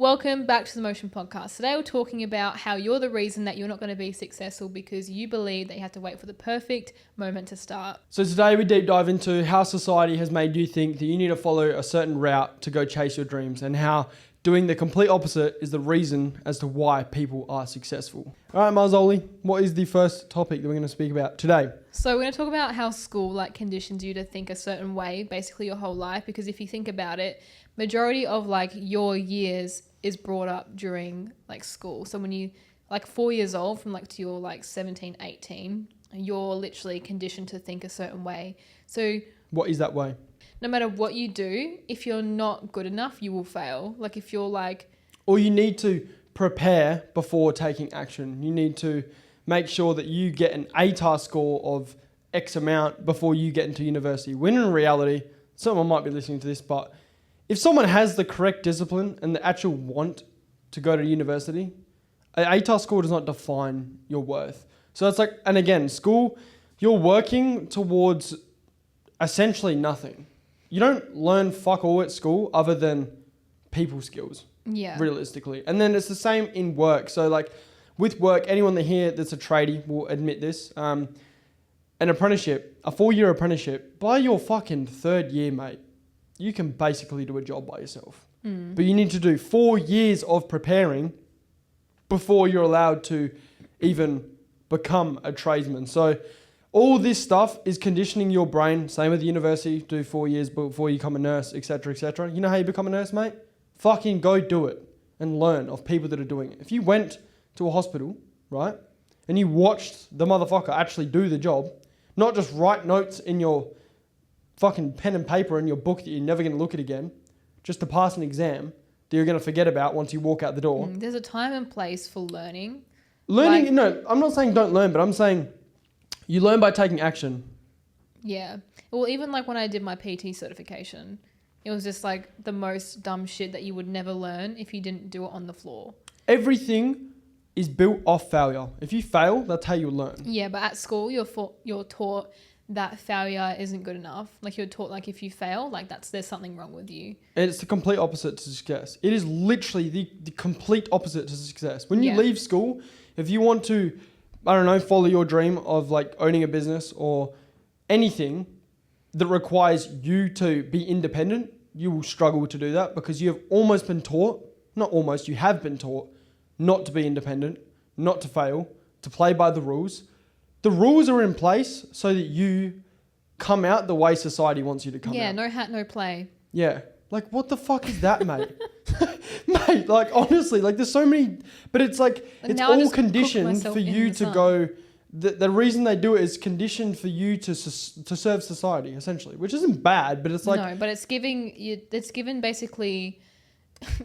Welcome back to the Motion Podcast. Today we're talking about how you're the reason that you're not going to be successful because you believe that you have to wait for the perfect moment to start. So today we deep dive into how society has made you think that you need to follow a certain route to go chase your dreams, and how doing the complete opposite is the reason as to why people are successful. All right, Marzoli, what is the first topic that we're going to speak about today? So we're going to talk about how school conditions you to think a certain way, basically your whole life, because if you think about it, majority of your years is brought up during school. So when you 4 years old from to your 17, 18, you're literally conditioned to think a certain way. So what is that way? No matter what you do, if you're not good enough, you will fail. If you're or you need to prepare before taking action. You need to make sure that you get an ATAR score of X amount before you get into university. When in reality, someone might be listening to this, but if someone has the correct discipline and the actual want to go to university, an ATAR score does not define your worth. So it's and again, school, you're working towards essentially nothing. You don't learn fuck all at school other than people skills. Yeah. Realistically. And then it's the same in work. So with work, anyone that here that's a tradie will admit this. An apprenticeship, a 4-year apprenticeship, by your fucking third year, mate, you can basically do a job by yourself. But you need to do 4 years of preparing before you're allowed to even become a tradesman. So all this stuff is conditioning your brain. Same with university, do 4 years before you become a nurse, etc., etc. You know how you become a nurse, mate? Fucking go do it and learn of people that are doing it. If you went to a hospital, right, and you watched the motherfucker actually do the job, not just write notes in your fucking pen and paper in your book that you're never going to look at again, just to pass an exam that you're going to forget about once you walk out the door. There's a time and place for learning. No, I'm not saying don't learn, but I'm saying you learn by taking action. Yeah. Well, even when I did my PT certification, it was just the most dumb shit that you would never learn if you didn't do it on the floor. Everything is built off failure. If you fail, that's how you learn. Yeah, but at school, you're taught that failure isn't good enough. You're taught if you fail, there's something wrong with you. And it's the complete opposite to success. It is literally the complete opposite to success. When you leave school, if you want to, follow your dream of owning a business or anything that requires you to be independent, you will struggle to do that because you have almost been taught, not almost, you have been taught not to be independent, not to fail, to play by the rules. The rules are in place so that you come out the way society wants you to come out. Yeah, no hat, no play. Yeah. What the fuck is that, mate? Mate, honestly, there's so many, but it's it's all conditioned for you to go. The reason they do it is conditioned for you to serve society, essentially, which isn't bad, but it's no, but it's given basically,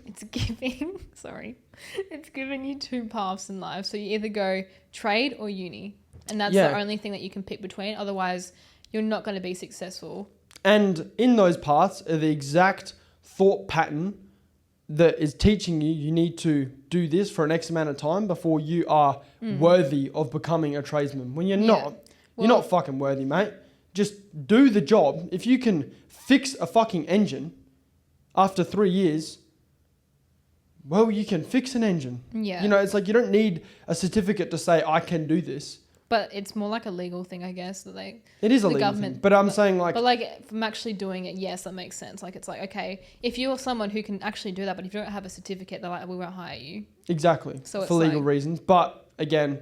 it's giving you two paths in life. So you either go trade or uni, and that's the only thing that you can pick between. Otherwise, you're not going to be successful. And in those paths are the exact thought pattern that is teaching you need to do this for an X amount of time before you are worthy of becoming a tradesman. When you're not, you're not fucking worthy, mate. Just do the job. If you can fix a fucking engine after 3 years, well, you can fix an engine. Yeah. It's you don't need a certificate to say, I can do this. But it's more a legal thing, I guess. That it is a legal thing. But I'm saying But from actually doing it, yes, that makes sense. It's okay, if you're someone who can actually do that, but if you don't have a certificate, they're we won't hire you. Exactly. So for legal reasons. But again,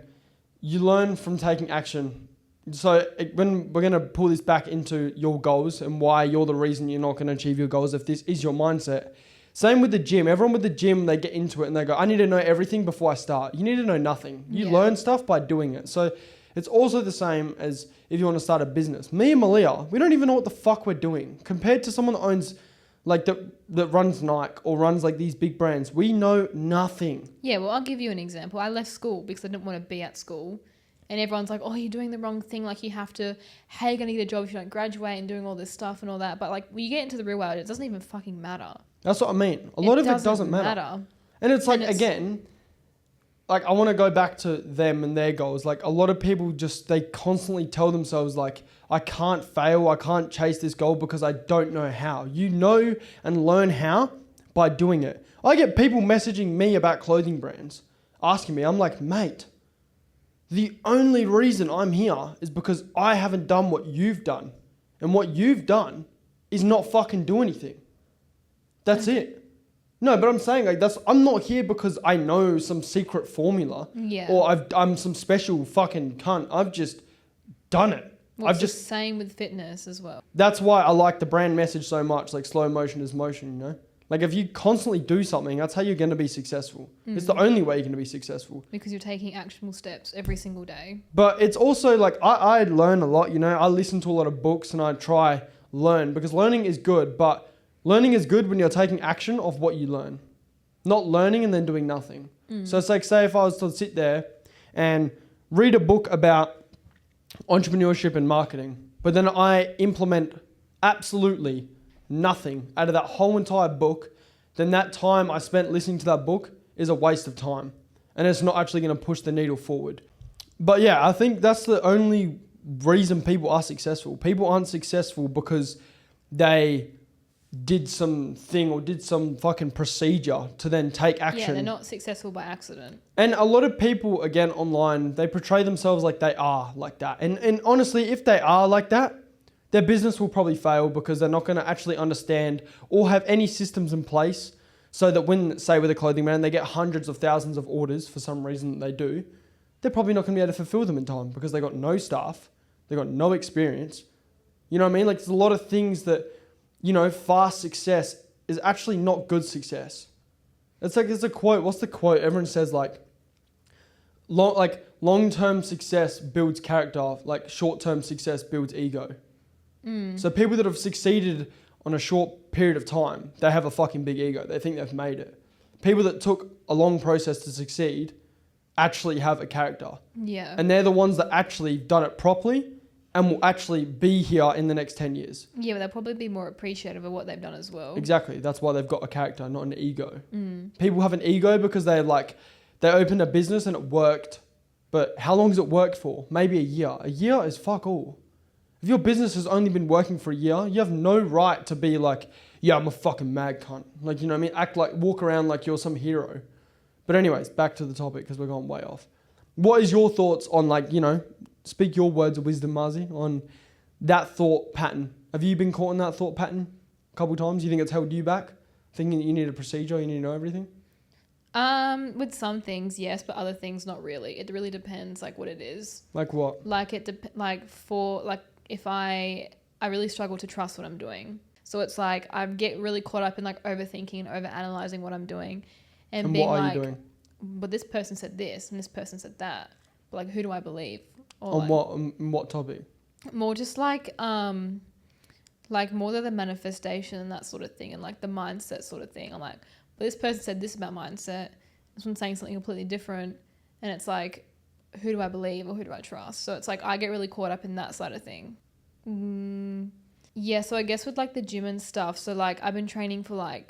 you learn from taking action. So when we're going to pull this back into your goals and why you're the reason you're not going to achieve your goals, if this is your mindset. Same with the gym. Everyone with the gym, they get into it and they go, I need to know everything before I start. You need to know nothing. You learn stuff by doing it. So it's also the same as if you want to start a business. Me and Malia, we don't even know what the fuck we're doing. Compared to someone that owns, that runs Nike or runs these big brands, we know nothing. Yeah, well, I'll give you an example. I left school because I didn't want to be at school. And everyone's oh, you're doing the wrong thing. You have to, how are you going to get a job if you don't graduate and doing all this stuff and all that. But when you get into the real world, it doesn't even fucking matter. That's what I mean. A lot of it doesn't matter. And it's again, I want to go back to them and their goals. A lot of people they constantly tell themselves I can't fail, I can't chase this goal because I don't know how. You know and learn how by doing it. I get people messaging me about clothing brands, asking me, I'm like, mate, the only reason I'm here is because I haven't done what you've done. And what you've done is not fucking do anything. That's it. No, but I'm saying like I'm not here because I know some secret formula. Yeah. Or I'm some special fucking cunt. I've just done it. Well, it's the same with fitness as well. That's why I like the brand message so much, like slow motion is motion, you know? Like if you constantly do something, that's how you're going to be successful. It's the only way you're going to be successful. Because you're taking actionable steps every single day. But it's also like, I learn a lot, you know? I listen to a lot of books and I try learn because learning is good, but learning is good when you're taking action of what you learn. Not learning and then doing nothing. So it's like, say if I was to sit there and read a book about entrepreneurship and marketing, but then I implement absolutely nothing out of that whole entire book, then that time I spent listening to that book is a waste of time. And it's not actually going to push the needle forward. But yeah, I think that's the only reason people are successful. People aren't successful because they did something or did some fucking procedure to then take action. Yeah, they're not successful by accident. And a lot of people, again, online, they portray themselves like they are like that. And honestly, if they are like that, their business will probably fail because they're not going to actually understand or have any systems in place so that when, say with a clothing brand, they get hundreds of thousands of orders for some reason that they do, they're probably not going to be able to fulfill them in time because they got no staff, they got no experience. You know what I mean? Like there's a lot of things that, you know, fast success is actually not good success. It's like, there's a quote. What's the quote? Everyone says long-term success builds character, like short-term success builds ego. So people that have succeeded on a short period of time, they have a fucking big ego. They think they've made it. People that took a long process to succeed actually have a character. Yeah. And they're the ones that actually done it properly and will actually be here in the next 10 years. Yeah, but they'll probably be more appreciative of what they've done as well. Exactly. That's why they've got a character, not an ego. People have an ego because they opened a business and it worked. But how long has it worked for? Maybe a year. A year is fuck all. If your business has only been working for a year, you have no right to be like, yeah, I'm a fucking mad cunt. Like, you know what I mean? Walk around like you're some hero. But anyways, back to the topic because we're going way off. What is your thoughts on speak your words of wisdom, Marzi, on that thought pattern? Have you been caught in that thought pattern a couple of times? You think it's held you back? Thinking that you need a procedure, you need to know everything? With some things, yes, but other things, not really. It really depends, what it is. Like what? If I really struggle to trust what I'm doing. So it's like I get really caught up in overthinking and overanalyzing what I'm doing, and being what are you doing? But this person said this and this person said that. But who do I believe? Or on what topic? More just more of the manifestation and that sort of thing, and the mindset sort of thing. I'm like, but this person said this about mindset. This one's saying something completely different, and it's who do I believe or who do I trust? So it's I get really caught up in that side of thing. Yeah, so I guess with the gym and stuff. So I've been training for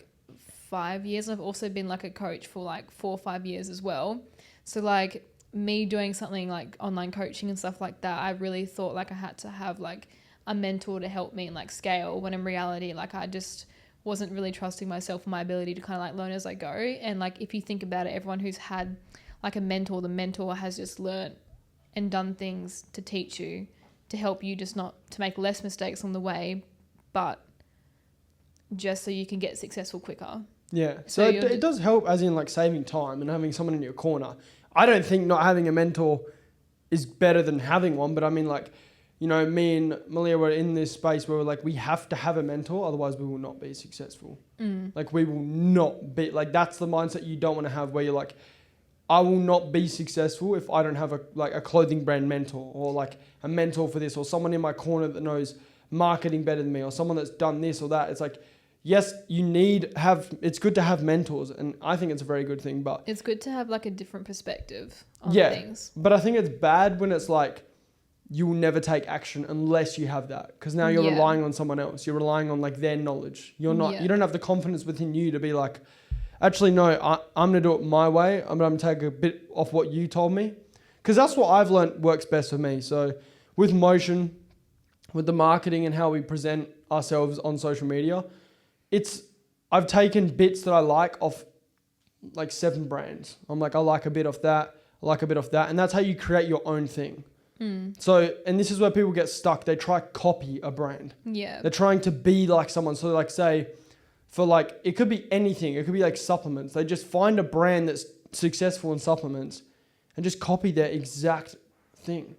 5 years. I've also been a coach for 4 or 5 years as well. So me doing something online coaching and stuff like that, I really thought I had to have a mentor to help me and scale, when in reality I just wasn't really trusting myself and my ability to kind of learn as I go. And if you think about it, everyone who's had a mentor, the mentor has just learnt and done things to teach you, to help you just not to make less mistakes on the way, but just so you can get successful quicker. Yeah. So it does help as in saving time and having someone in your corner. I don't think not having a mentor is better than having one, but I mean me and Malia were in this space where we're we have to have a mentor, otherwise we will not be successful. We will not be, that's the mindset you don't want to have, where you're I will not be successful if I don't have a clothing brand mentor, or a mentor for this, or someone in my corner that knows marketing better than me, or someone that's done this or that. It's yes, it's good to have mentors, and I think it's a very good thing, but it's good to have a different perspective on things. But I think it's bad when it's you will never take action unless you have that, because now you're relying on someone else. You're relying on their knowledge. You don't have the confidence within you to be actually, no, I'm going to do it my way. I'm going to take a bit off what you told me. Because that's what I've learned works best for me. So with motion, with the marketing and how we present ourselves on social media, I've taken bits that I like off like 7 brands. I'm like, I like a bit of that. I like a bit of that. And that's how you create your own thing. So, and this is where people get stuck. They try copy a brand. Yeah. They're trying to be like someone. So like say for like, it could be anything. It could be like supplements. They just find a brand that's successful in supplements and just copy their exact thing.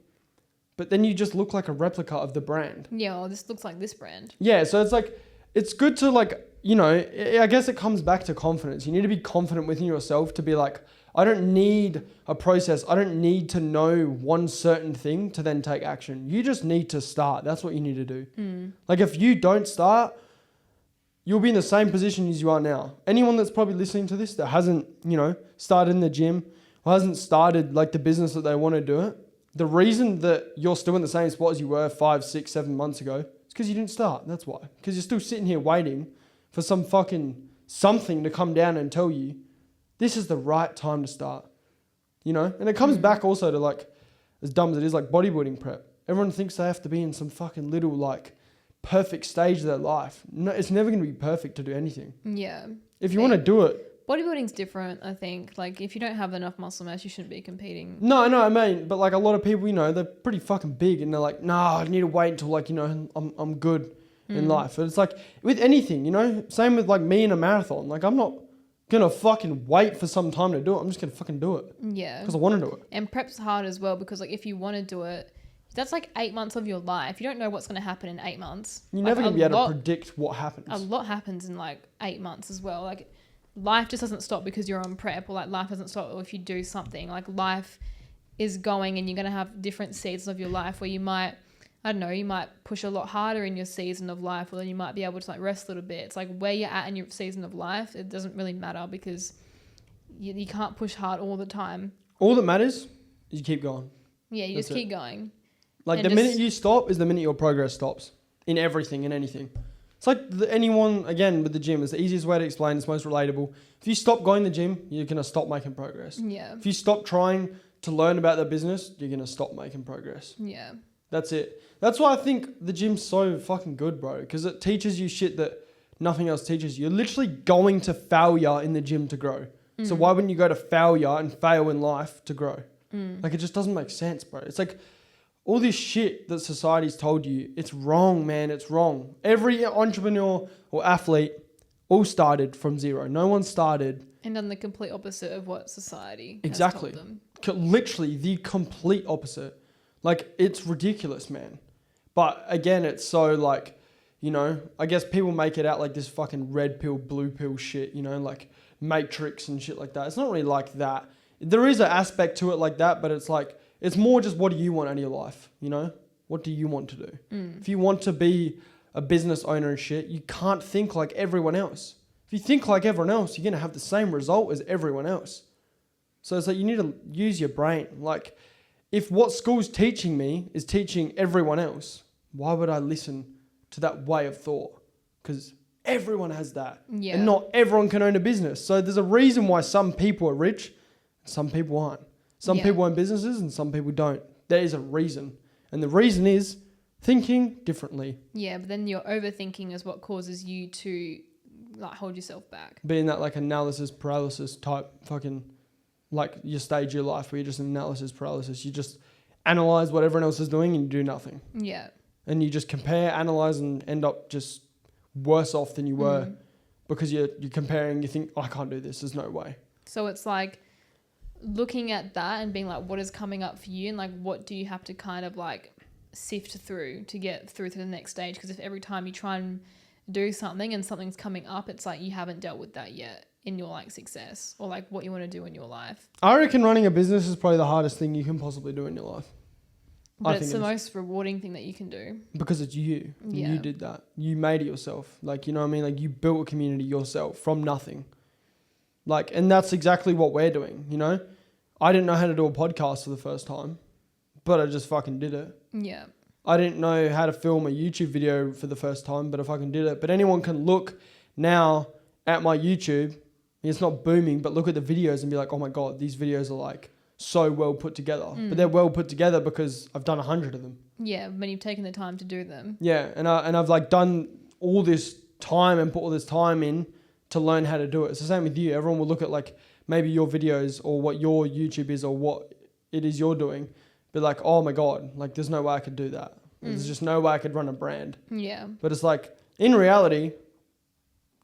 But then you just look like a replica of the brand. Yeah, well, this looks like this brand. Yeah, so it's like, it's good to like, you know, I guess it comes back to confidence. You need to be confident within yourself to be like, I don't need a process. I don't need to know one certain thing to then take action. You just need to start. That's what you need to do. Like if you don't start, you'll be in the same position as you are now. Anyone that's probably listening to this that hasn't, you know, started in the gym or hasn't started like the business that they want to do it, the reason that you're still in the same spot as you were 5, 6, 7 months ago is because you didn't start. That's why. Because you're still sitting here waiting for some fucking something to come down and tell you this is the right time to start. You know? And it comes back also to like, as dumb as it is, like bodybuilding prep. Everyone thinks they have to be in some fucking little like perfect stage of their life. No, it's never going to be perfect to do anything. Yeah. If you want to do it. Bodybuilding's different, I think. Like, if you don't have enough muscle mass, you shouldn't be competing. No, I mean, but like a lot of people, you know, they're pretty fucking big and they're like, nah, I need to wait until like, you know, I'm good in life. And it's like with anything, you know, same with like me in a marathon. Like I'm not going to fucking wait for some time to do it. I'm just going to fucking do it. Yeah. Because I want to do it. And prep's hard as well because like if you want to do it, that's like 8 months of your life. You don't know what's going to happen in 8 months. You're like never going to be able to predict what happens. A lot happens in like 8 months as well. Like life just doesn't stop because you're on prep, or like life doesn't stop if you do something. Like life is going and you're going to have different seasons of your life where you might, I don't know, you might push a lot harder in your season of life, or then you might be able to like rest a little bit. It's like where you're at in your season of life, it doesn't really matter because you can't push hard all the time. All that matters is you keep going. Yeah, you just keep going. Like the minute you stop is the minute your progress stops in everything and anything. It's like anyone, again, with the gym, it's the easiest way to explain, it's most relatable. If you stop going to the gym, you're going to stop making progress. Yeah. If you stop trying to learn about the business, you're going to stop making progress. Yeah. That's it. That's why I think the gym's so fucking good, bro, because it teaches you shit that nothing else teaches you. You're literally going to failure in the gym to grow. So why wouldn't you go to failure and fail in life to grow? Like, it just doesn't make sense, bro. It's like all this shit that society's told you, it's wrong, man. It's wrong. Every entrepreneur or athlete all started from zero. No one started. And done the complete opposite of what society has told them. Literally the complete opposite. Like, it's ridiculous, man. But again, it's so like, you know, I guess people make it out like this fucking red pill, blue pill shit, you know, like Matrix and shit like that. It's not really like that. There is an aspect to it like that, but it's like, it's more just what do you want out of your life, you know? What do you want to do? If you want to be a business owner and shit, you can't think like everyone else. If you think like everyone else, you're going to have the same result as everyone else. So it's like you need to use your brain. Like, if what school's teaching me is teaching everyone else, why would I listen to that way of thought? Because everyone has that. Yeah. And not everyone can own a business. So there's a reason why some people are rich and some people aren't. Some people own businesses and some people don't. There is a reason. And the reason is thinking differently. Yeah, but then your overthinking is what causes you to like hold yourself back. Being that like analysis paralysis type fucking like your stage of your life where you're just analysis paralysis. You just analyze what everyone else is doing and you do nothing. Yeah. And you just compare, analyze and end up just worse off than you were because you're comparing, you think, oh, I can't do this. There's no way. So it's like looking at that and being like, what is coming up for you and like what do you have to kind of like sift through to get through to the next stage? Because if every time you try and do something and something's coming up, it's like you haven't dealt with that yet in your like success or like what you want to do in your life. I reckon running a business is probably the hardest thing you can possibly do in your life. But it's the most rewarding thing that you can do. Because it's you. Yeah. You did that. You made it yourself. Like, you know what I mean? Like, you built a community yourself from nothing. Like, and that's exactly what we're doing, you know? I didn't know how to do a podcast for the first time, but I just fucking did it. Yeah. I didn't know how to film a YouTube video for the first time, but I fucking did it. But anyone can look now at my YouTube. It's not booming, but look at the videos and be like, oh my God, these videos are like so well put together. But they're well put together because I've done 100 of them. Yeah, when you've taken the time to do them. Yeah, and I've like done all this time and put all this time in to learn how to do it. It's the same with you. Everyone will look at like maybe your videos or what your YouTube is or what it is you're doing, be like, oh my God, like there's no way I could do that. There's just no way I could run a brand. Yeah. But it's like, in reality,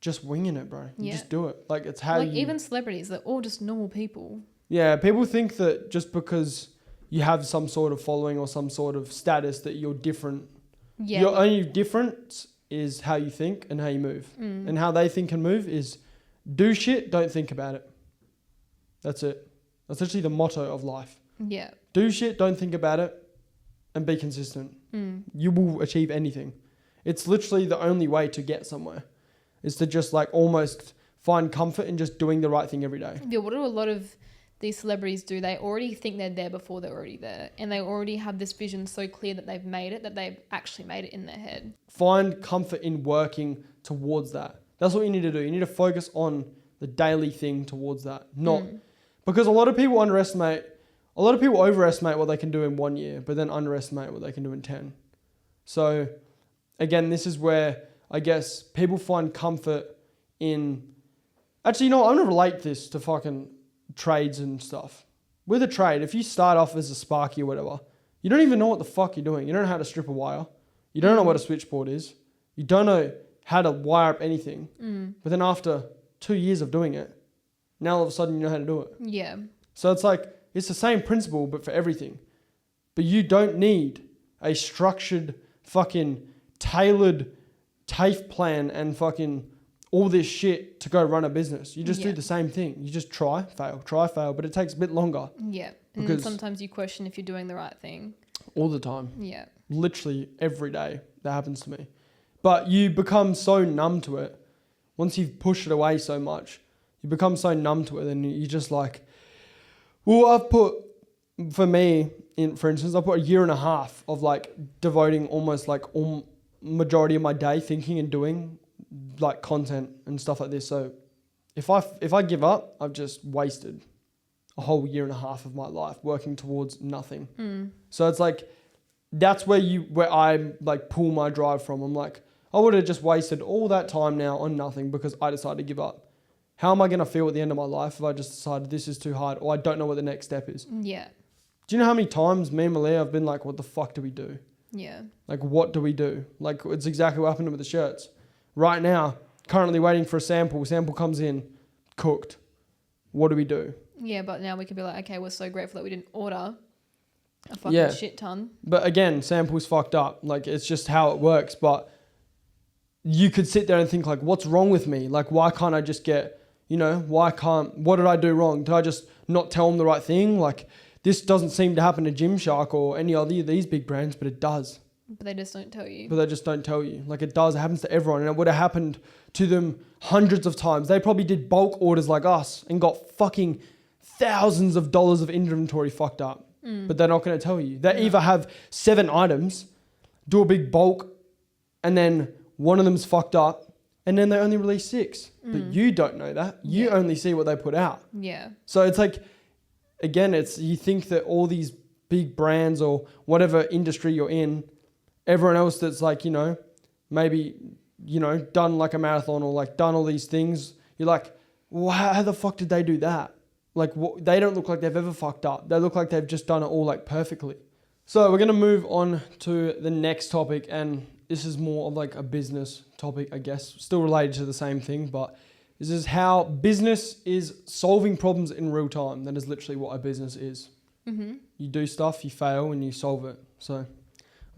just winging it, bro. You Yeah. just do it. Like it's how Like even celebrities, they're all just normal people. Yeah, people think that just because you have some sort of following or some sort of status that you're different. Yeah. Your only difference is how you think and how you move. And how they think and move is do shit, don't think about it. That's it. That's actually the motto of life. Yeah. Do shit, don't think about it, and be consistent. You will achieve anything. It's literally the only way to get somewhere, is to just like almost find comfort in just doing the right thing every day. Yeah, what do a lot of these celebrities do? They already think they're there before they're already there. And they already have this vision so clear that they've made it, that they've actually made it in their head. Find comfort in working towards that. That's what you need to do. You need to focus on the daily thing towards that. Not because a lot of people overestimate what they can do in 1 year, but then underestimate what they can do in 10. So again, this is where I guess people find comfort in... Actually, you know what? I'm going to relate this to fucking trades and stuff. With a trade, if you start off as a sparky or whatever, you don't even know what the fuck you're doing. You don't know how to strip a wire. You don't know what a switchboard is. You don't know how to wire up anything. But then after 2 years of doing it, now all of a sudden you know how to do it. Yeah. So it's like, it's the same principle, but for everything. But you don't need a structured, fucking tailored TAFE plan and fucking all this shit to go run a business. You just do the same thing. You just try, fail, but it takes a bit longer. Yeah. And Because sometimes you question if you're doing the right thing. all the time. Yeah. Literally every day that happens to me. But you become so numb to it. Once you've pushed it away so much, you become so numb to it, and you just like... Well, I've put, for me, for instance, I put 1.5 years of like devoting almost like majority of my day thinking and doing like content and stuff like this. So if I give up, I've just wasted a whole 1.5 years of my life working towards nothing. So it's like, that's where I like pull my drive from. I'm like, I would have just wasted all that time now on nothing because I decided to give up. How am I going to feel at the end of my life if I just decided this is too hard or I don't know what the next step is? Yeah. Do you know how many times me and Malia have been like, what the fuck do we do? Yeah. Like, what do we do? Like, it's exactly what happened with the shirts. Right now, currently waiting for a sample. Sample comes in, cooked. What do we do? Yeah, but now we could be like, okay, we're so grateful that we didn't order a fucking shit ton. But again, sample's fucked up. Like, it's just how it works. But you could sit there and think like, what's wrong with me? Like, why can't I just get... what did I do wrong? Did I just not tell them the right thing? Like, this doesn't seem to happen to Gymshark or any other of these big brands, but it does. But they just don't tell you. But they just don't tell you. Like, it does. It happens to everyone. And it would have happened to them hundreds of times. They probably did bulk orders like us and got fucking thousands of dollars of inventory fucked up. But they're not going to tell you. They either have 7 items, do a big bulk, and then one of them's fucked up, and then they only release 6. But you don't know that. You only see what they put out. Yeah. So it's like, again, you think that all these big brands or whatever industry you're in, everyone else that's like, maybe, done like a marathon or like done all these things, you're like, well, how the fuck did they do that? Like, they don't look like they've ever fucked up. They look like they've just done it all like perfectly. So we're going to move on to the next topic, and this is more of like a business topic, I guess, still related to the same thing, but this is how business is solving problems in real time. That is literally what a business is. You do stuff, you fail, and you solve it. So I'm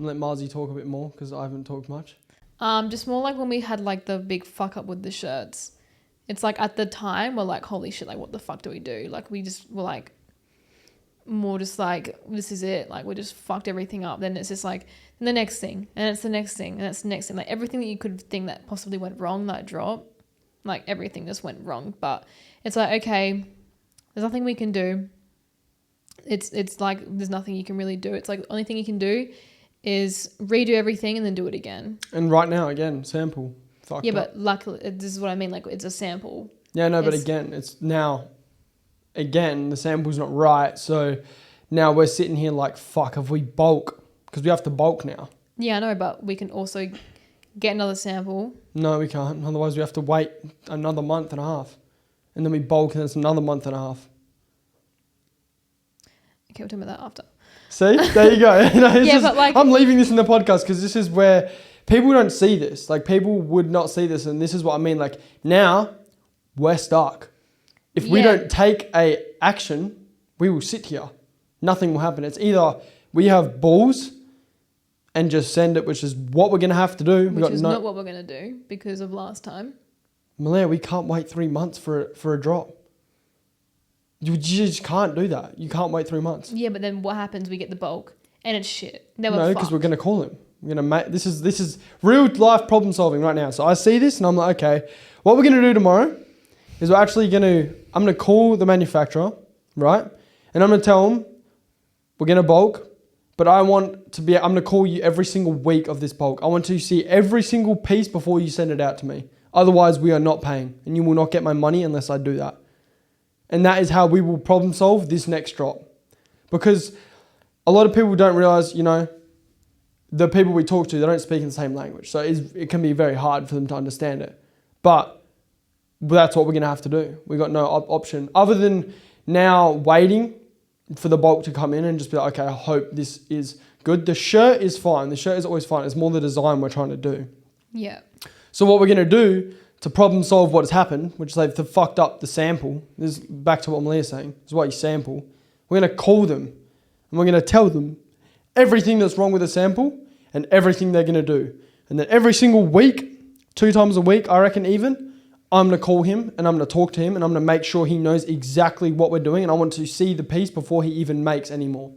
going to let Marzi talk a bit more because I haven't talked much. Just more like when we had like the big fuck up with the shirts. It's like at the time we're like, holy shit, like what the fuck do we do? Like we just were like, more just like, this is it. Like we just fucked everything up. Then it's just like the next thing, and it's the next thing, and it's the next thing. Like everything that you could think that possibly went wrong, that drop, like everything just went wrong. But it's like, okay, there's nothing we can do. It's like there's nothing you can really do. It's like the only thing you can do is redo everything and then do it again. And right now, again, sample. Fucked up. But luckily, this is what I mean. Like it's a sample. Yeah, no, but again, it's now... Again, the sample's not right. So now we're sitting here like, fuck, have we bulk? Because we have to bulk now. Yeah, I know, but we can also get another sample. No, we can't. Otherwise, we have to wait another month and a half. And then we bulk and it's another month and a half. Okay, we'll talk about that after. See? There you go. But like... I'm leaving this in the podcast because this is where people don't see this. Like, people would not see this. And this is what I mean. Like, now we're stuck. If we don't take a action, we will sit here. Nothing will happen. It's either we have balls and just send it, which is what we're going to have to do. Which is not what we're going to do because of last time. Malaya, we can't wait 3 months for a drop. You just can't do that. You can't wait 3 months. Yeah, but then what happens? We get the bulk and it's shit. Then no, because we're going to call him. We're going to make this is real life problem solving right now. So I see this and I'm like, okay, what we're going to do tomorrow is I'm going to call the manufacturer, right? And I'm going to tell them we're going to bulk, but I'm going to call you every single week of this bulk. I want to see every single piece before you send it out to me. Otherwise, we are not paying and you will not get my money unless I do that. And that is how we will problem solve this next drop. Because a lot of people don't realize, the people we talk to, they don't speak in the same language. So it can be very hard for them to understand it. But that's what we're going to have to do. We've got no option other than now waiting for the bulk to come in and just be like, okay, I hope this is good. The shirt is fine. The shirt is always fine. It's more the design we're trying to do. Yeah. So what we're going to do to problem solve what has happened, which they've fucked up the sample, this is back to what Malia's saying, this is why you sample. We're going to call them and we're going to tell them everything that's wrong with the sample and everything they're going to do. And then every single week, 2 times a week, I reckon even, I'm going to call him and I'm going to talk to him and I'm going to make sure he knows exactly what we're doing and I want to see the piece before he even makes any more.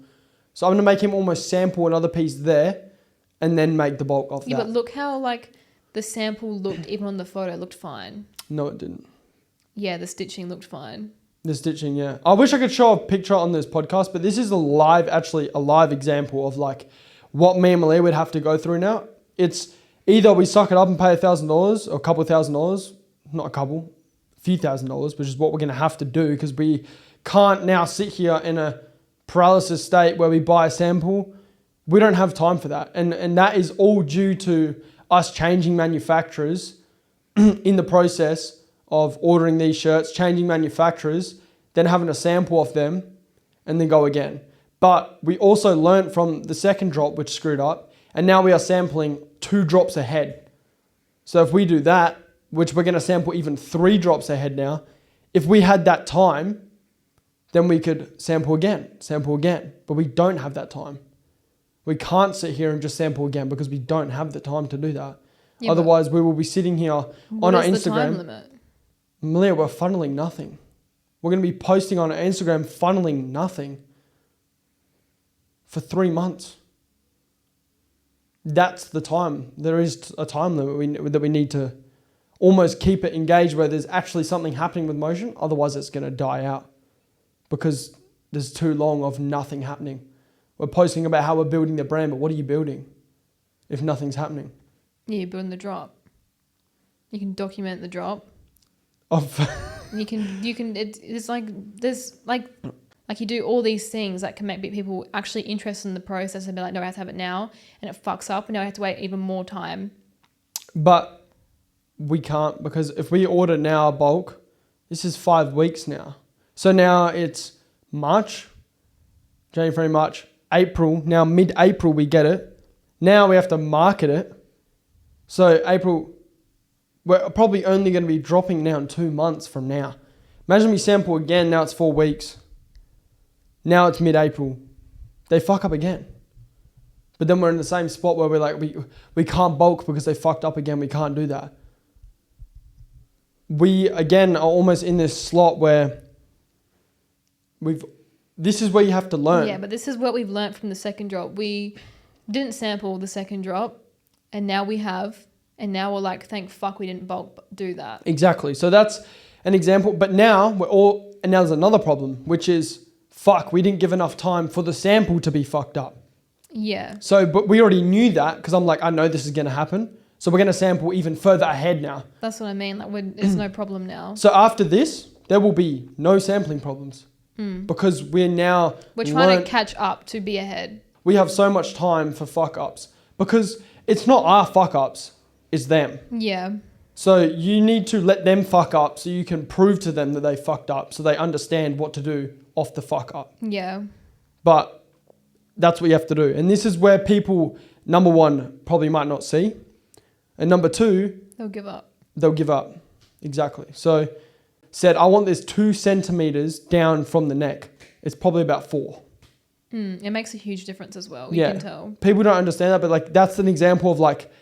So I'm going to make him almost sample another piece there and then make the bulk off that. Yeah, but look how the sample looked, even on the photo, looked fine. No, it didn't. Yeah, the stitching looked fine. The stitching, yeah. I wish I could show a picture on this podcast, but this is a live example of what me and Malia would have to go through now. It's either we suck it up and pay $1,000 or a couple $1,000, not a couple, a few $1,000, which is what we're going to have to do because we can't now sit here in a paralysis state where we buy a sample. We don't have time for that. And that is all due to us changing manufacturers in the process of ordering these shirts, changing manufacturers, then having a sample of them and then go again. But we also learned from the second drop, which screwed up, and now we are sampling 2 drops ahead. So if we do that, which we're going to sample even 3 drops ahead now, if we had that time, then we could sample again. But we don't have that time. We can't sit here and just sample again because we don't have the time to do that. Yeah, otherwise, we will be sitting here on our Instagram. What is the time limit? Malia, we're funneling nothing. We're going to be posting on our Instagram funneling nothing for 3 months. That's the time. There is a time limit that we need to almost keep it engaged where there's actually something happening with motion. Otherwise, it's going to die out because there's too long of nothing happening. We're posting about how we're building the brand, but what are you building if nothing's happening? Yeah, you're building the drop. You can document the drop. You can. It's like there's like you do all these things that can make people actually interested in the process and be like, no, I have to have it now, and it fucks up, and now I have to wait even more time. But we can't because if we order now bulk, this is 5 weeks now. So now it's March, January, February, March. April, now mid-April we get it. Now we have to market it. So April, we're probably only going to be dropping now in 2 months from now. Imagine we sample again, now it's 4 weeks. Now it's mid-April. They fuck up again. But then we're in the same spot where we're like, we can't bulk because they fucked up again. We can't do that. We, again, are almost in this slot where this is where you have to learn. Yeah, but this is what we've learned from the second drop. We didn't sample the second drop, and now we have, and now we're like, thank fuck we didn't bulk do that. Exactly. So that's an example. But now and now there's another problem, which is, fuck, we didn't give enough time for the sample to be fucked up. Yeah. So, but we already knew that because I'm like, I know this is going to happen. So we're going to sample even further ahead now. That's what I mean. There's no problem now. So after this, there will be no sampling problems. Because we're trying to catch up to be ahead. We have so much time for fuck ups because it's not our fuck ups, it's them. Yeah. So you need to let them fuck up so you can prove to them that they fucked up so they understand what to do off the fuck up. Yeah. But that's what you have to do. And this is where people, number one, probably might not see. And number two, They'll give up. They'll give up. Exactly. So said, I want this 2 centimeters down from the neck. It's probably about 4. It makes a huge difference as well. You can tell. People don't understand that, but like that's an example of like,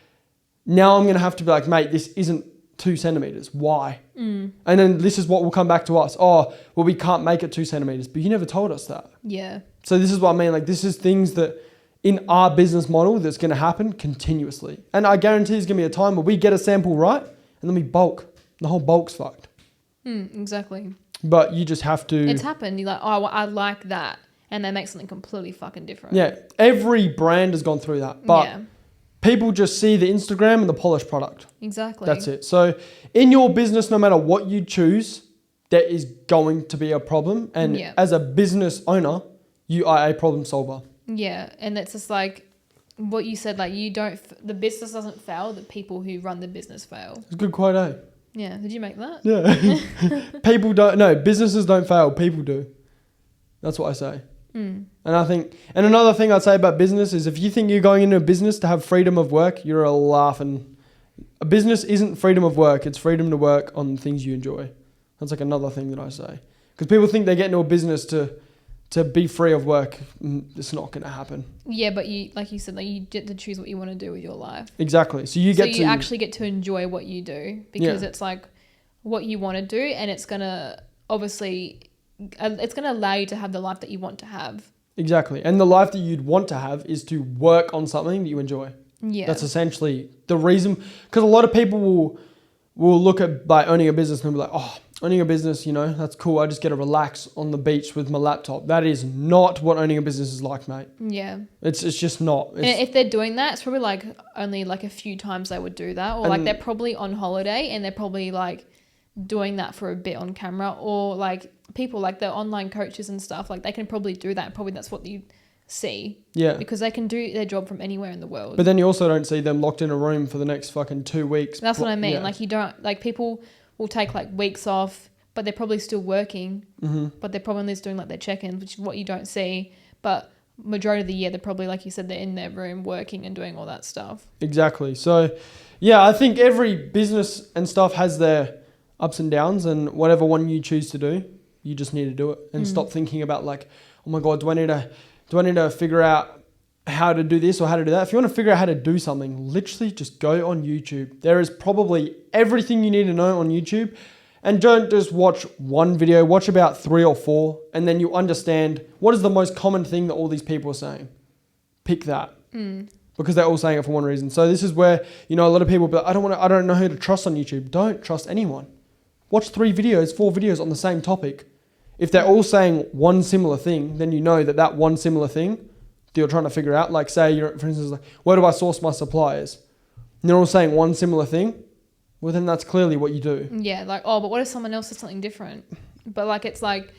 now I'm going to have to be like, mate, this isn't 2 centimeters. Why? And then this is what will come back to us. Oh, well, we can't make it 2 centimeters, but you never told us that. Yeah. So this is what I mean. Like this is things that in our business model that's going to happen continuously. And I guarantee there's going to be a time where we get a sample right and then we bulk. The whole bulk's fucked. Exactly. But you just have to... It's happened. You're like, oh, I like that. And they make something completely fucking different. Yeah. Every brand has gone through that. But people just see the Instagram and the polished product. Exactly. That's it. So in your business, no matter what you choose, there is going to be a problem. And as a business owner, you are a problem solver. Yeah. And it's just like what you said, like the business doesn't fail, the people who run the business fail. It's a good quote, eh? Yeah. Did you make that? Yeah. People don't, no, businesses don't fail. People do. That's what I say. And I think, and another thing I'd say about business is if you think you're going into a business to have freedom of work, you're a laughing. A business isn't freedom of work. It's freedom to work on things you enjoy. That's like another thing that I say. Because people think they get into a business to be free of work. It's not going to happen. Yeah, but you, like you said, like you get to choose what you want to do with your life. Exactly. So you actually get to enjoy what you do because it's like what you want to do, and it's going to obviously... it's going to allow you to have the life that you want to have. Exactly. And the life that you'd want to have is to work on something that you enjoy. Yeah. That's essentially the reason. Because a lot of people will look at like owning a business and be like, oh, owning a business, you know, that's cool. I just get to relax on the beach with my laptop. That is not what owning a business is like, mate. Yeah. It's just not. And if they're doing that, it's probably like only like a few times they would do that. Or like they're probably on holiday and they're probably like doing that for a bit on camera, or like people like the online coaches and stuff, like they can probably do that. Probably that's what you see. Yeah. Because they can do their job from anywhere in the world. But then you also don't see them locked in a room for the next fucking 2 weeks. That's what I mean. Yeah. Like you don't, like people will take like weeks off, but they're probably still working, but they're probably just doing like their check-ins, which is what you don't see. But majority of the year, they're probably, like you said, they're in their room working and doing all that stuff. Exactly. So yeah, I think every business and stuff has their ups and downs, and whatever one you choose to do, you just need to do it and stop thinking about like, oh my God, do I need to figure out how to do this or how to do that? If you want to figure out how to do something, literally just go on YouTube. There is probably everything you need to know on YouTube, and don't just watch one video, watch about 3 or 4, and then you understand what is the most common thing that all these people are saying. Pick that. Because they're all saying it for one reason. So this is where, you know, a lot of people be like, I don't know who to trust on YouTube. Don't trust anyone. Watch 3 videos, 4 videos on the same topic. If they're all saying one similar thing, then you know that one similar thing that you're trying to figure out, like say, you're, for instance, like, where do I source my suppliers? And they're all saying one similar thing. Well, then that's clearly what you do. Yeah, like, oh, but what if someone else says something different? But like, it's like,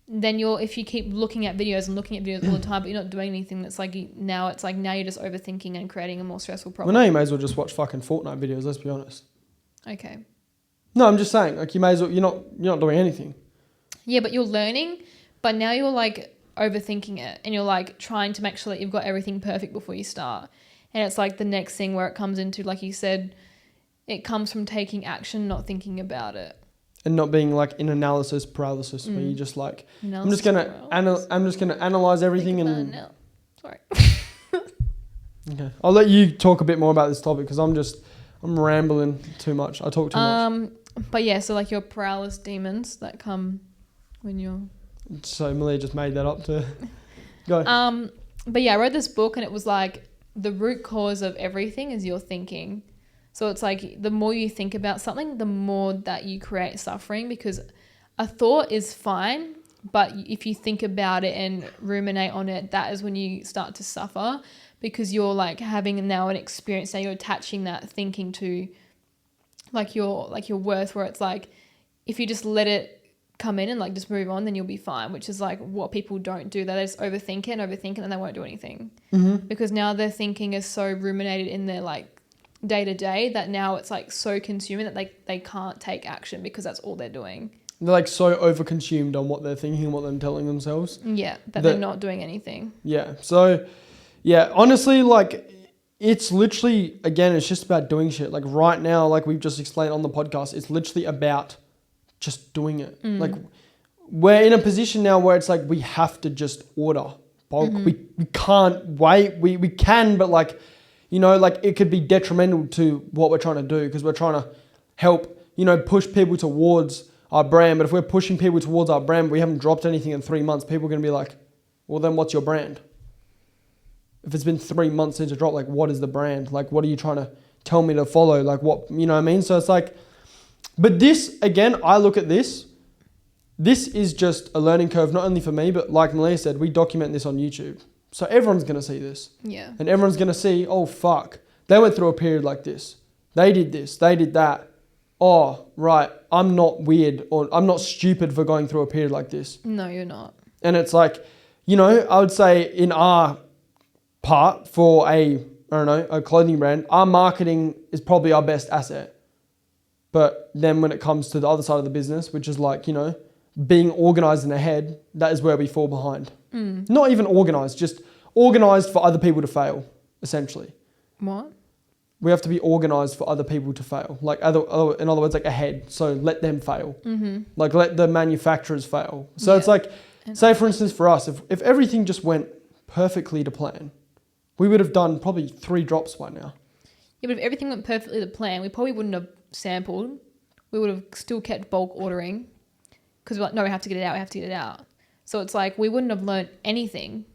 then if you keep looking at videos all the time, but you're not doing anything, that's like, now you're just overthinking and creating a more stressful problem. Well, now you may as well just watch fucking Fortnite videos, let's be honest. Okay. No, I'm just saying, like, you may as well, you're not doing anything. Yeah, but you're learning, but now you're like overthinking it, and you're like trying to make sure that you've got everything perfect before you start. And it's like the next thing where it comes into, like you said, it comes from taking action, not thinking about it. And not being like in analysis paralysis, where you just like, I'm just gonna analyze everything and. Sorry. Okay, I'll let you talk a bit more about this topic because I'm rambling too much. I talk too much. But yeah, so like your paralysis demons that come when you're... So Malia just made that up to... Go. But yeah, I read this book and it was like the root cause of everything is your thinking. So it's like the more you think about something, the more that you create suffering, because a thought is fine, but if you think about it and ruminate on it, that is when you start to suffer, because you're like having now an experience, now you're attaching that thinking to like your worth, where it's like if you just let it come in and like just move on, then you'll be fine, which is like what people don't do. They just overthink it and they won't do anything, because now their thinking is so ruminated in their like day to day that now it's like so consuming that they can't take action because that's all they're doing. They're like so overconsumed on what they're thinking and what they're telling themselves. Yeah, that they're not doing anything. Yeah. So, yeah, honestly, like, it's literally, again, it's just about doing shit. Like right now, like we've just explained on the podcast, it's literally about just doing it. Like we're in a position now where it's like we have to just order bulk. We can't wait. We can, but like, you know, like it could be detrimental to what we're trying to do because we're trying to help, you know, push people towards our brand. But if we're pushing people towards our brand, we haven't dropped anything in 3 months, people are going to be like, well, then what's your brand? If it's been 3 months since it dropped, like what is the brand? Like what are you trying to tell me to follow? Like what, you know what I mean? So it's like, but this, again, I look at this is just a learning curve, not only for me, but like Malia said, we document this on YouTube. So everyone's going to see this. Yeah. And everyone's going to see, oh, fuck, they went through a period like this. They did this. They did that. Oh, right. I'm not weird or I'm not stupid for going through a period like this. No, you're not. And it's like, you know, I would say in our part for a clothing brand, our marketing is probably our best asset. But then when it comes to the other side of the business, which is like, you know, being organized and ahead, that is where we fall behind. Not even organized, just organized for other people to fail, essentially. What? We have to be organized for other people to fail. Like, in other words, like ahead. So let them fail. Like let the manufacturers fail. So it's like, say for instance for us, if everything just went perfectly to plan, we would have done probably 3 drops by now. Yeah, but if everything went perfectly to plan, we probably wouldn't have sampled. We would have still kept bulk ordering because we're like, no, we have to get it out. So it's like we wouldn't have learned anything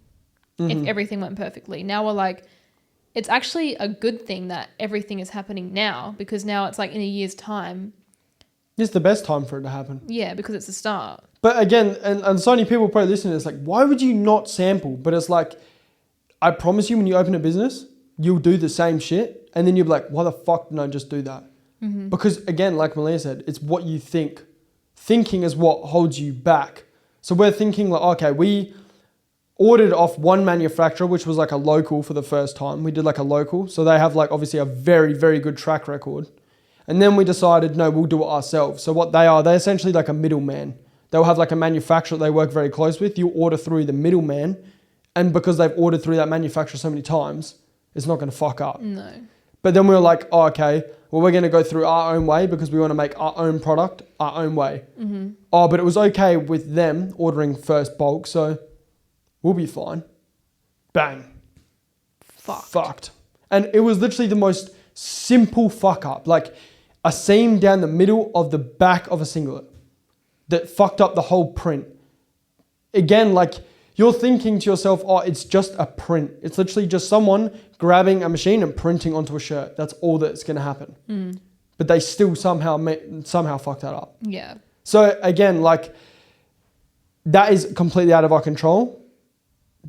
if everything went perfectly. Now we're like, it's actually a good thing that everything is happening now because now it's like in a year's time. It's the best time for it to happen. Yeah, because it's the start. But again, and so many people probably listening to this, like, why would you not sample? But it's like, I promise you when you open a business, you'll do the same shit. And then you'll be like, why the fuck didn't I just do that? Because again, like Malia said, it's what you think. Thinking is what holds you back. So we're thinking like, okay, we ordered off one manufacturer, which was like a local for the first time. We did like a local. So they have like obviously a very, very good track record. And then we decided, no, we'll do it ourselves. So what they are, they're essentially like a middleman. They'll have like a manufacturer they work very close with. You order through the middleman. And because they've ordered through that manufacturer so many times, it's not going to fuck up. No. But then we were like, oh, okay, well, we're going to go through our own way because we want to make our own product our own way. Oh, but it was okay with them ordering first bulk, so we'll be fine. Bang. Fucked. And it was literally the most simple fuck up. Like a seam down the middle of the back of a singlet that fucked up the whole print. Again, like you're thinking to yourself, oh, it's just a print. It's literally just someone grabbing a machine and printing onto a shirt. That's all that's going to happen. But they still somehow fucked that up. Yeah. So again, like that is completely out of our control.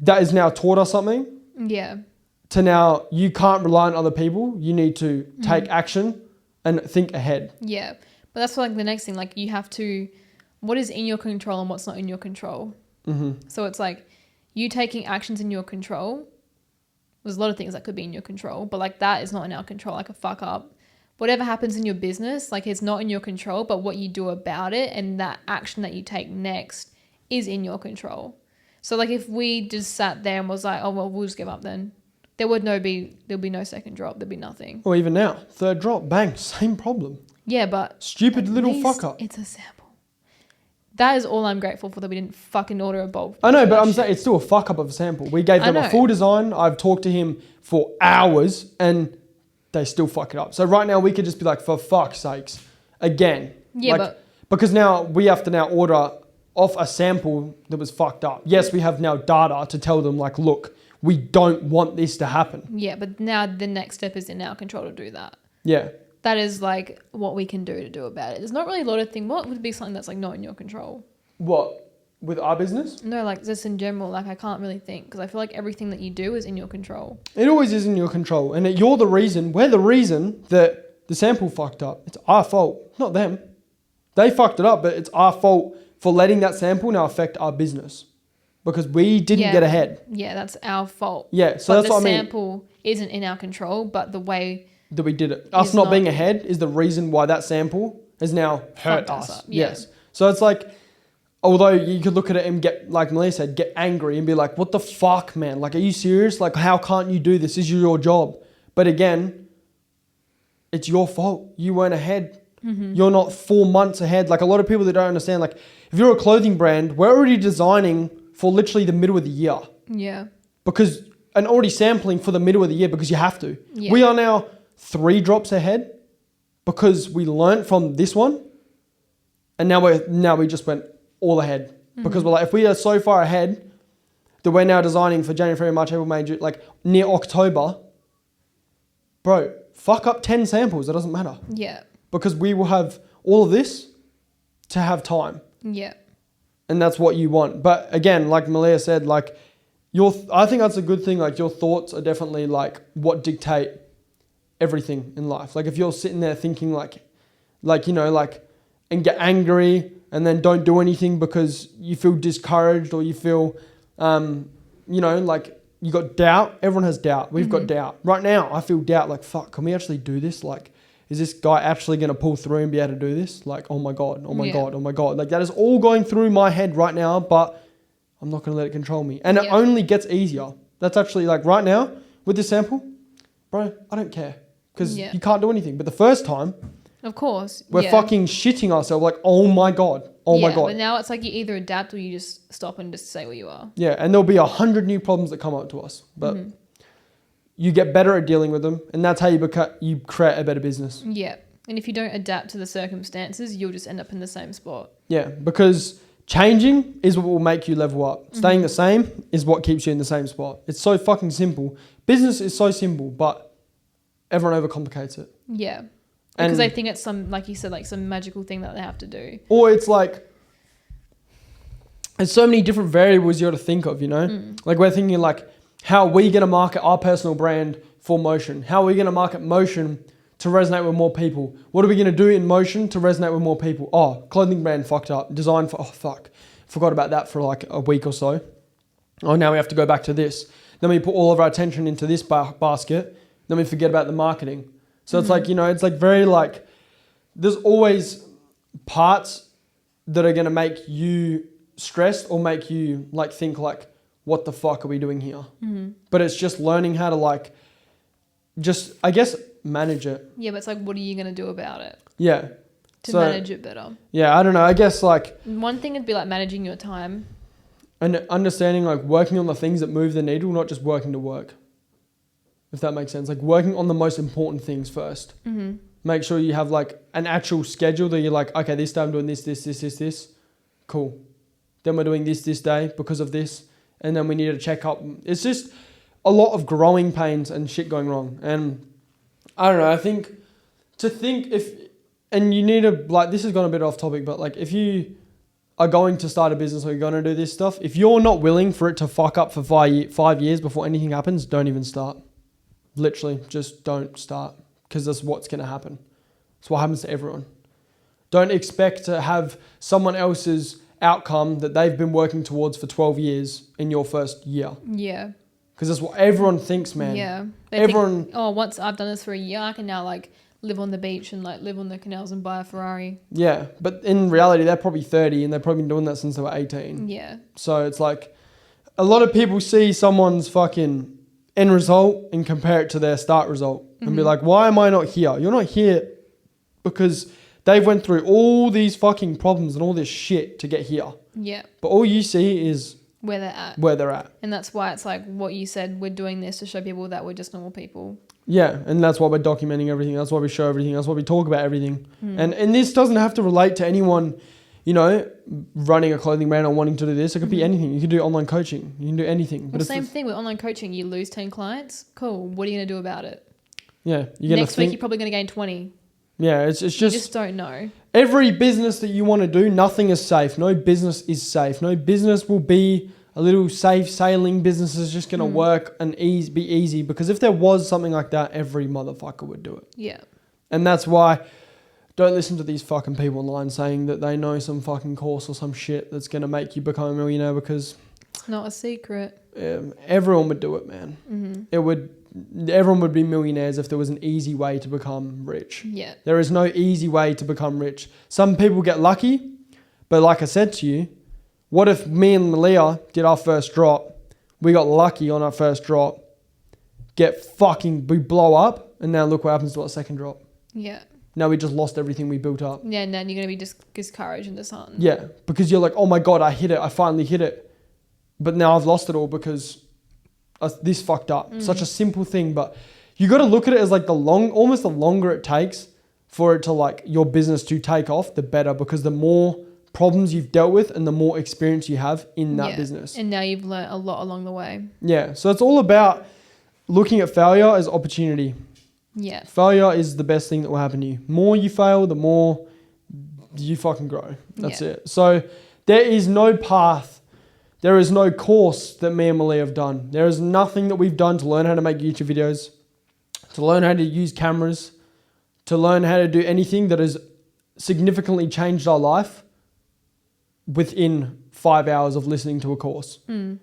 That has now taught us something. Yeah. To now you can't rely on other people. You need to take action and think ahead. Yeah. But that's like the next thing. Like you have to, what is in your control and what's not in your control. So it's like you taking actions in your control. There's a lot of things that could be in your control, but like that is not in our control. Like a fuck up, whatever happens in your business, like it's not in your control, but what you do about it and that action that you take next is in your control. So like if we just sat there and was like, oh, well, we'll just give up then. There'll be no second drop. There'll be nothing. Or even now, third drop, bang, same problem. Yeah, but stupid little fuck up. It's a sample. That is all I'm grateful for, that we didn't fucking order a bulk. I know, but I'm saying it's still a fuck up of a sample. We gave them a full design. I've talked to him for hours and they still fuck it up. So right now we could just be like, for fuck's sakes, again. Yeah, like, because now we have to now order off a sample that was fucked up. Yes, we have now data to tell them like, look, we don't want this to happen. Yeah, but now the next step is in our control to do that. Yeah. That is like what we can do about it. There's not really a lot of things. What would be something that's like not in your control? What? With our business? No, like just in general, like I can't really think because I feel like everything that you do is in your control. It always is in your control. And we're the reason that the sample fucked up. It's our fault, not them. They fucked it up, but it's our fault for letting that sample now affect our business because we didn't get ahead. Yeah, that's our fault. Yeah, so that's what I mean. The sample isn't in our control, but the way that we did it. Us not being ahead is the reason why that sample has now hurt us. Yeah. Yes. So it's like, although you could look at it and get, like Malia said, get angry and be like, what the fuck, man? Like, are you serious? Like, how can't you do this? This is your job. But again, it's your fault. You weren't ahead. Mm-hmm. You're not 4 months ahead. Like, a lot of people that don't understand, like, if you're a clothing brand, we're already designing for literally the middle of the year. Yeah. And already sampling for the middle of the year because you have to. Yeah. We are now 3 drops ahead because we learnt from this one. And now we just went all ahead. Mm-hmm. Because we're like, if we are so far ahead that we're now designing for January, February, March, April, May, June, like near October, bro, fuck up 10 samples. It doesn't matter. Yeah. Because we will have all of this to have time. Yeah. And that's what you want. But again, like Malia said, like I think that's a good thing. Like your thoughts are definitely like what dictate everything in life. Like if you're sitting there thinking like, you know, like, and get angry and then don't do anything because you feel discouraged or you feel, you know, like you got doubt. Everyone has doubt. We've got doubt. Right now, I feel doubt like, fuck, can we actually do this? Like, is this guy actually going to pull through and be able to do this? Like, oh my God, oh my God, oh my God. Like that is all going through my head right now, but I'm not going to let it control me. And it only gets easier. That's actually like right now with this sample, bro, I don't care because you can't do anything. But the first time, of course, we're fucking shitting ourselves like, oh my God, oh my God. But now it's like you either adapt or you just stop and just say what you are. Yeah, and there'll be 100 new problems that come up to us. But you get better at dealing with them, and that's how you create a better business. Yeah, and if you don't adapt to the circumstances, you'll just end up in the same spot. Yeah, because changing is what will make you level up. Staying the same is what keeps you in the same spot. It's so fucking simple. Business is so simple, but everyone overcomplicates it. Yeah. Because they think it's some, like you said, like some magical thing that they have to do. Or it's like, there's so many different variables you got to think of, you know? Like we're thinking like, how are we going to market our personal brand for motion? How are we going to market motion to resonate with more people? What are we going to do in motion to resonate with more people? Oh, clothing brand fucked up. Design for, oh fuck. Forgot about that for like a week or so. Oh, now we have to go back to this. Then we put all of our attention into this basket. Then we forget about the marketing. So it's like, you know, it's like very like, there's always parts that are going to make you stressed or make you like think like, what the fuck are we doing here? But it's just learning how to like, just, I guess, manage it. Yeah, but it's like, what are you going to do about it? Yeah. To manage it better. Yeah, I don't know. I guess like... One thing would be like managing your time. And understanding like working on the things that move the needle, not just working to work. If that makes sense. Like working on the most important things first. Make sure you have like an actual schedule that you're like, okay, this day I'm doing this. Cool. Then we're doing this day because of this. And then we need to check up. It's just a lot of growing pains and shit going wrong. And I don't know, I think and you need to, like, this has gone a bit off topic, but like if you are going to start a business or you're going to do this stuff, if you're not willing for it to fuck up for 5 years before anything happens, don't even start. Literally, just don't start because that's what's going to happen. It's what happens to everyone. Don't expect to have someone else's outcome that they've been working towards for 12 years in your first year. Yeah. Because that's what everyone thinks, man. Yeah. Everyone... think, once I've done this for a year, I can now like live on the beach and like live on the canals and buy a Ferrari. Yeah. But in reality, they're probably 30 and they've probably been doing that since they were 18. Yeah. So it's like a lot of people see someone's fucking end result and compare it to their start result and be like, why am I not here? You're not here because they've went through all these fucking problems and all this shit to get here. Yeah. But all you see is where they're at. And that's why it's like what you said, we're doing this to show people that we're just normal people. Yeah, and that's why we're documenting everything. That's why we show everything. That's why we talk about everything. And this doesn't have to relate to anyone, you know, running a clothing brand or wanting to do this. It could be anything. You can do online coaching. You can do anything. But the same thing with online coaching. You lose 10 clients. Cool. What are you going to do about it? Yeah. Next week, you're probably going to gain 20. Yeah, it's just... You just don't know. Every business that you want to do, nothing is safe. No business is safe. No business will be a little safe sailing business is just going to work and be easy. Because if there was something like that, every motherfucker would do it. Yeah. And that's why don't listen to these fucking people online saying that they know some fucking course or some shit that's going to make you become a millionaire because... It's not a secret. Everyone would do it, man. It would everyone would be millionaires if there was an easy way to become rich. Yeah. There is no easy way to become rich. Some people get lucky, but like I said to you, what if me and Malia did our first drop? We got lucky on our first drop, we blow up, and now look what happens to our second drop. Yeah. Now we just lost everything we built up. Yeah, and then you're going to be discouraged and disheartened. Yeah, because you're like, oh my God, I hit it. I finally hit it. But now I've lost it all because this fucked up. Such a simple thing, but you got to look at it as like almost the longer it takes for it to like your business to take off, the better, because the more problems you've dealt with and the more experience you have in that business. And now you've learnt a lot along the way. Yeah. So it's all about looking at failure as opportunity. Yeah. Failure is the best thing that will happen to you. More you fail, the more you fucking grow. That's it. So there is no path. There is no course that me and Malia have done. There is nothing that we've done to learn how to make YouTube videos, to learn how to use cameras, to learn how to do anything that has significantly changed our life within 5 hours of listening to a course. You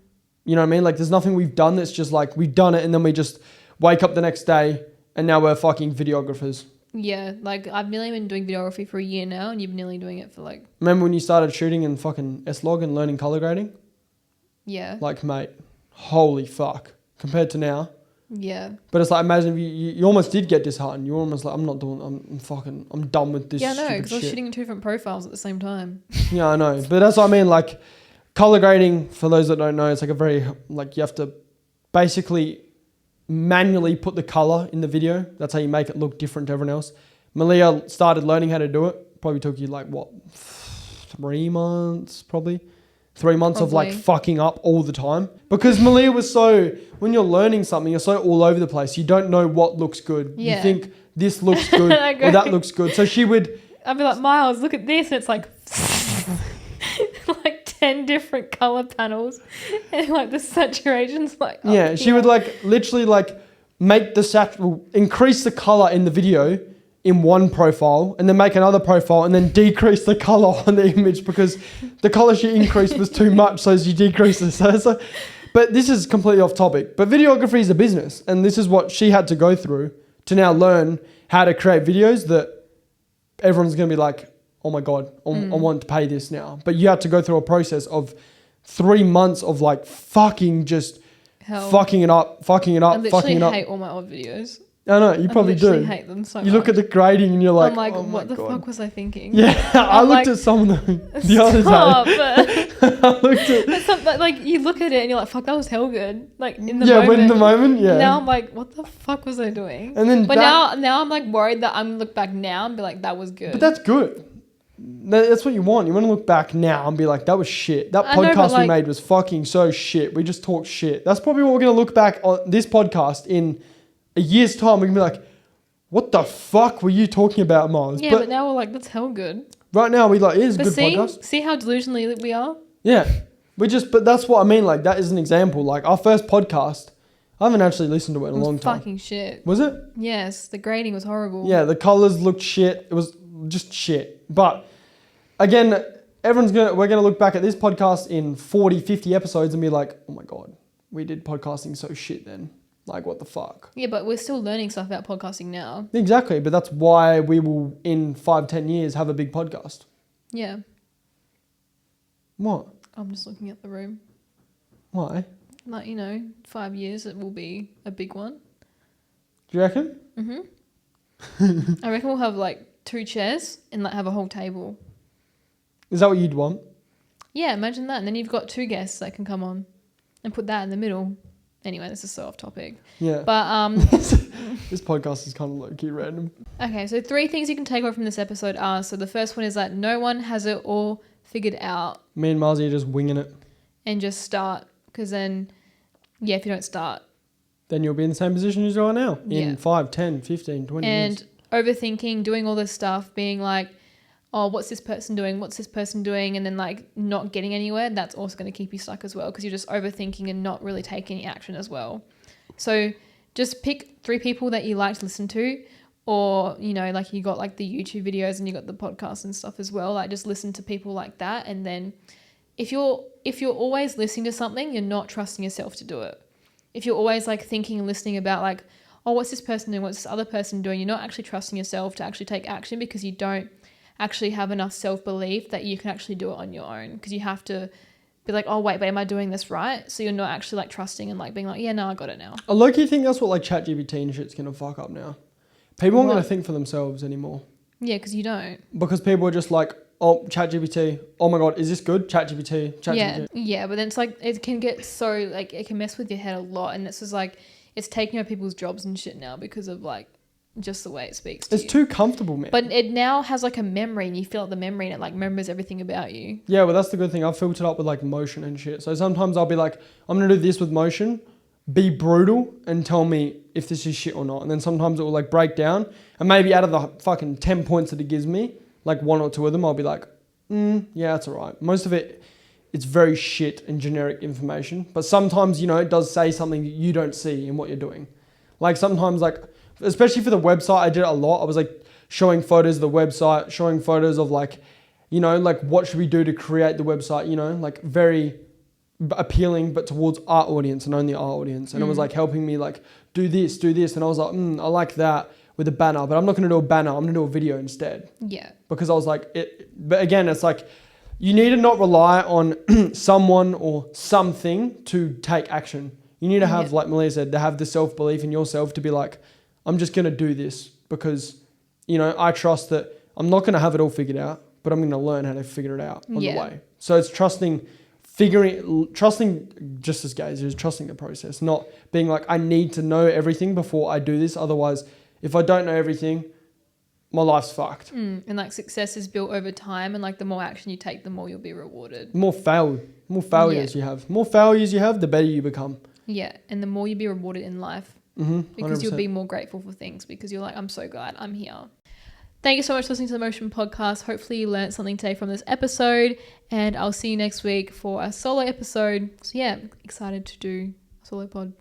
know what I mean? Like there's nothing we've done that's just like we've done it and then we just wake up the next day and now we're fucking videographers. Yeah, like I've nearly been doing videography for a year now and you've nearly doing it for like... Remember when you started shooting in fucking S-Log and learning color grading? Yeah. Like, mate, holy fuck. Compared to now. Yeah. But it's like, imagine if you almost did get disheartened. You were almost like, I'm done with this Yeah, I know, stupid because I was shit. shooting two different profiles at the same time. Yeah, I know. But that's what I mean. Like, color grading, for those that don't know, it's like you have to basically manually put the color in the video. That's how you make it look different to everyone else. Malia started learning how to do it. Probably took you like, 3 months probably? 3 months of like fucking up all the time. Because Malia was when you're learning something, you're so all over the place. You don't know what looks good. Yeah. You think this looks good or that looks good. So I'd be like, Miles, look at this. And it's like, like 10 different color panels. And like the saturation's like, yeah, she would like literally like make increase the color in the video in one profile and then make another profile and then decrease the color on the image because the color she increased was too much, so she decreased it. So, but this is completely off topic. But videography is a business, and this is what she had to go through to now learn how to create videos that everyone's going to be like, oh my God, I want to pay this now. But you had to go through a process of 3 months of like fucking just fucking it up. I literally hate all my old videos. I know, you probably do. I hate them so much. You look at the grading and you're like, I'm like, oh what the God. fuck was I thinking? Yeah, I looked at some of them the other day. I looked at... like, you look at it and you're like, fuck, that was hell good. Like, in the moment. Yeah, when in the moment, yeah. Now I'm like, what the fuck was I doing? And then now I'm like worried that I'm going to look back now and be like, that was good. But that's good. That's what you want. You want to look back now and be like, that was shit. That podcast we made was fucking so shit. We just talked shit. That's probably what we're going to look back on this podcast in a year's time. We can be like, what the fuck were you talking about, Miles? Yeah, but now we're like, that's hell good. Right now, it is a good podcast. See how delusionally we are? Yeah. But that's what I mean. Like, that is an example. Like, our first podcast, I haven't actually listened to it in a long time. Fucking shit. Was it? Yes. The grading was horrible. Yeah, the colors looked shit. It was just shit. But again, we're going to look back at this podcast in 40, 50 episodes and be like, oh my God, we did podcasting so shit then. Like, what the fuck? Yeah, but we're still learning stuff about podcasting now. Exactly, but that's why we will, in 5-10 years, have a big podcast. Yeah. What? I'm just looking at the room. Why? Like, 5 years, it will be a big one. Do you reckon? Mm-hmm. I reckon we'll have, 2 chairs and, have a whole table. Is that what you'd want? Yeah, imagine that. And then you've got 2 guests that can come on and put that in the middle. Anyway, this is so off topic. Yeah. But this podcast is kind of low-key random. Okay, so 3 things you can take away from this episode are, so the first one is that no one has it all figured out. Me and Marzi are just winging it. And just start, because then, if you don't start. Then you'll be in the same position as you are now in 5, 10, 15, 20 years. And overthinking, doing all this stuff, being like, oh, what's this person doing? What's this person doing? And then not getting anywhere, that's also going to keep you stuck as well because you're just overthinking and not really taking any action as well. So just pick 3 people that you like to listen to, or, you got the YouTube videos and you got the podcasts and stuff as well. Just listen to people like that. And then if you're always listening to something, you're not trusting yourself to do it. if you're always like thinking and listening about like, oh, what's this person doing? What's this other person doing? You're not actually trusting yourself to actually take action because you don't actually have enough self-belief that you can actually do it on your own, because you have to be like, oh, wait, but am I doing this right? So you're not actually like trusting and like being like, yeah, no, I got it now. I low-key think that's what like ChatGPT and shit's going to fuck up now. People aren't What? going to think for themselves anymore. Yeah, because you don't. Because people are just like, oh, ChatGPT, oh my God, is this good? ChatGPT. Yeah, but then it's like, it can get so, like, it can mess with your head a lot. And it's just like, it's taking over people's jobs and shit now because of like, just the way it speaks to you. It's too comfortable, man. But it now has like a memory, and you fill out the memory and it like remembers everything about you. Yeah, well, that's the good thing. I've filtered up with like motion and shit. So sometimes I'll be like, I'm going to do this with motion, be brutal and tell me if this is shit or not. And then sometimes it will like break down, and maybe out of the fucking 10 points that it gives me, like 1 or 2 of them, I'll be like, yeah, that's all right. Most of it, it's very shit and generic information. But sometimes, you know, it does say something that you don't see in what you're doing. Like sometimes, like, especially for the website, I did it a lot. I was like showing photos of the website, showing photos of like, you know, like what should we do to create the website, you know, like very appealing, but towards our audience and only our audience. And it was like helping me like do this. And I was like, I like that with a banner, but I'm not going to do a banner. I'm going to do a video instead. Yeah. Because I was like, but again, it's like, you need to not rely on someone or something to take action. You need to have, like Malia said, to have the self-belief in yourself to be like, I'm just going to do this because, you know, I trust that I'm not going to have it all figured out, but I'm going to learn how to figure it out on the way. So it's trusting just as Gaze is trusting the process, not being like, I need to know everything before I do this. Otherwise, if I don't know everything, my life's fucked. And like success is built over time, and like the more action you take, the more you'll be rewarded. More failures you have, the better you become. Yeah, and the more you'll be rewarded in life. Because you'll be more grateful for things, because you're like, I'm so glad I'm here. Thank you so much for listening to the Motion Podcast. Hopefully you learned something today from this episode, and I'll see you next week for a solo episode. So yeah, excited to do a solo pod.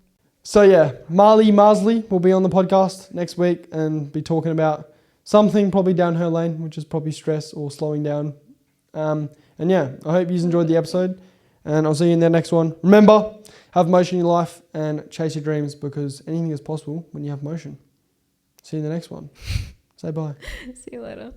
So yeah, Marley will be on the podcast next week and be talking about something probably down her lane, which is probably stress or slowing down. And yeah, I hope you enjoyed the episode, and I'll see you in the next one. Remember, have motion in your life and chase your dreams, because anything is possible when you have motion. See you in the next one. Say bye. See you later.